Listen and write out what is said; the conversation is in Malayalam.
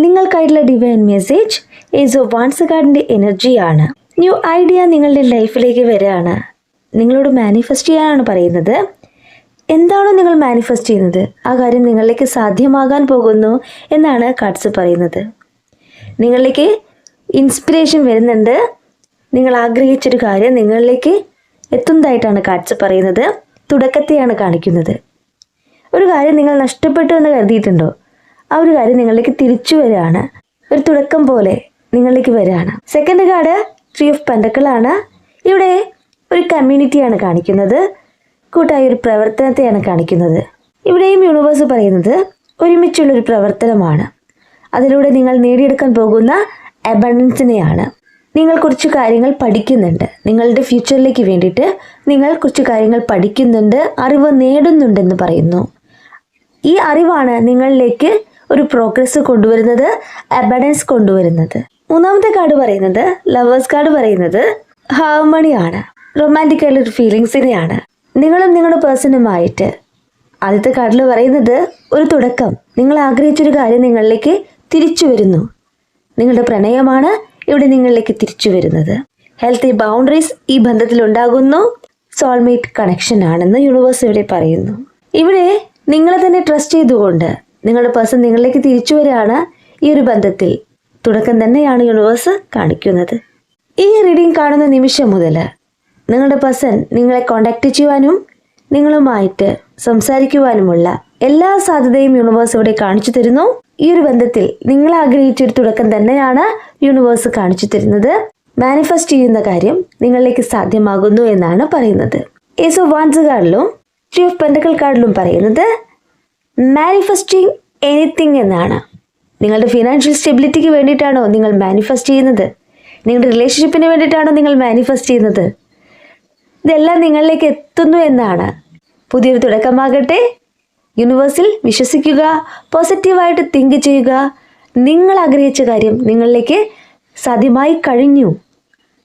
നിങ്ങൾക്കായിട്ടുള്ള divine message ace of wands കാർഡിൻ്റെ എനർജിയാണ്. ന്യൂ ഐഡിയ നിങ്ങളുടെ ലൈഫിലേക്ക് വരികയാണ്. നിങ്ങളോട് മാനിഫെസ്റ്റ് ചെയ്യാനാണ് പറയുന്നത്. എന്താണോ നിങ്ങൾ മാനിഫെസ്റ്റ് ചെയ്യുന്നത് ആ കാര്യം നിങ്ങളിലേക്ക് സാധ്യമാകാൻ പോകുന്നു എന്നാണ് കാർഡ്സ് പറയുന്നത്. നിങ്ങളിലേക്ക് ഇൻസ്പിറേഷൻ വരുന്നുണ്ട്. നിങ്ങൾ ആഗ്രഹിച്ചൊരു കാര്യം നിങ്ങളിലേക്ക് എത്തുന്നതായിട്ടാണ് കാർഡ്സ് പറയുന്നത്. തുടക്കത്തെയാണ് കാണിക്കുന്നത്. ഒരു കാര്യം നിങ്ങൾ നഷ്ടപ്പെട്ടു എന്ന് കരുതിയിട്ടുണ്ടോ, ആ ഒരു കാര്യം നിങ്ങളിലേക്ക് തിരിച്ചു വരികയാണ്. ഒരു തുടക്കം പോലെ നിങ്ങളിലേക്ക് വരികയാണ്. സെക്കൻഡ് കാർഡ് 3 ഓഫ് പെൻഡക്കിൾ ആണ്. ഇവിടെ ഒരു കമ്മ്യൂണിറ്റിയാണ് കാണിക്കുന്നത്. കൂട്ടായ ഒരു പ്രവർത്തനത്തെയാണ് കാണിക്കുന്നത്. ഇവിടെയും യൂണിവേഴ്സ് പറയുന്നത് ഒരുമിച്ചുള്ളൊരു പ്രവർത്തനമാണ്. അതിലൂടെ നിങ്ങൾ നേടിയെടുക്കാൻ പോകുന്ന അബണ്ടൻസിനെയാണ്. നിങ്ങൾ കുറച്ച് കാര്യങ്ങൾ പഠിക്കുന്നുണ്ട്. നിങ്ങളുടെ ഫ്യൂച്ചറിലേക്ക് വേണ്ടിയിട്ട് നിങ്ങൾ കുറച്ച് കാര്യങ്ങൾ പഠിക്കുന്നുണ്ട്, അറിവ് നേടുന്നുണ്ടെന്ന് പറയുന്നു. ഈ അറിവാണ് നിങ്ങളിലേക്ക് ഒരു പ്രോഗ്രസ് കൊണ്ടുവരുന്നത്, അബണ്ടൻസ് കൊണ്ടുവരുന്നത്. മൂന്നാമത്തെ കാർഡ് പറയുന്നത് ലവേഴ്സ് കാർഡ് പറയുന്നത് ഹാർമണിയാണ്. റൊമാൻറ്റിക് ആയിട്ടുള്ള ഒരു ഫീലിങ്സിനെയാണ്. നിങ്ങളും നിങ്ങളുടെ പേഴ്സണുമായിട്ട്. ആദ്യത്തെ കാർഡിൽ പറയുന്നത് ഒരു തുടക്കം. നിങ്ങൾ ആഗ്രഹിച്ചൊരു കാര്യം നിങ്ങളിലേക്ക് തിരിച്ചു വരുന്നു. നിങ്ങളുടെ പ്രണയമാണ് ഇവിടെ നിങ്ങളിലേക്ക് തിരിച്ചു വരുന്നത്. ഹെൽത്തി ബൗണ്ടറീസ് ഈ ബന്ധത്തിൽ ഉണ്ടാകുന്നു. സോൾമേറ്റ് കണക്ഷൻ ആണെന്ന് യൂണിവേഴ്സ് ഇവിടെ പറയുന്നു. ഇവിടെ നിങ്ങളെ തന്നെ ട്രസ്റ്റ് ചെയ്തുകൊണ്ട് നിങ്ങളുടെ പേഴ്സൺ നിങ്ങളിലേക്ക് തിരിച്ചു വരികയാണ്. ഈ ഒരു ബന്ധത്തിൽ തുടക്കം തന്നെയാണ് യൂണിവേഴ്സ് കാണിക്കുന്നത്. ഈ റീഡിംഗ് കാണുന്ന നിമിഷം മുതൽ നിങ്ങളുടെ പേഴ്സൺ നിങ്ങളെ കോണ്ടാക്ട് ചെയ്യുവാനും നിങ്ങളുമായിട്ട് സംസാരിക്കുവാനുമുള്ള എല്ലാ സാധ്യതയും യൂണിവേഴ്സ് ഇവിടെ കാണിച്ചു തരുന്നു. ഈ ഒരു ബന്ധത്തിൽ നിങ്ങൾ ആഗ്രഹിച്ചൊരു തുടക്കം തന്നെയാണ് യൂണിവേഴ്സ് കാണിച്ചു തരുന്നത്. മാനിഫെസ്റ്റ് ചെയ്യുന്ന കാര്യം നിങ്ങളിലേക്ക് സാധ്യമാകുന്നു എന്നാണ് പറയുന്നത്. ഏസ് ഓഫ് വാൻസ് കാർഡിലും 3 ഓഫ് പെൻഡക്കിൾ കാർഡിലും പറയുന്നത് മാനിഫെസ്റ്റിംഗ് എനിത്തിങ് എന്നാണ്. നിങ്ങളുടെ ഫിനാൻഷ്യൽ സ്റ്റെബിലിറ്റിക്ക് വേണ്ടിയിട്ടാണോ നിങ്ങൾ മാനിഫെസ്റ്റ് ചെയ്യുന്നത്? നിങ്ങളുടെ റിലേഷൻഷിപ്പിന് വേണ്ടിയിട്ടാണോ നിങ്ങൾ മാനിഫെസ്റ്റ് ചെയ്യുന്നത്? ഇതെല്ലാം നിങ്ങളിലേക്ക് എത്തുന്നു എന്നാണ്. പുതിയൊരു തുടക്കമാകട്ടെ. യൂണിവേഴ്സിൽ വിശ്വസിക്കുക, പോസിറ്റീവായിട്ട് തിങ്ക് ചെയ്യുക. നിങ്ങൾ ആഗ്രഹിച്ച കാര്യം നിങ്ങളിലേക്ക് സാധ്യമായി കഴിഞ്ഞു.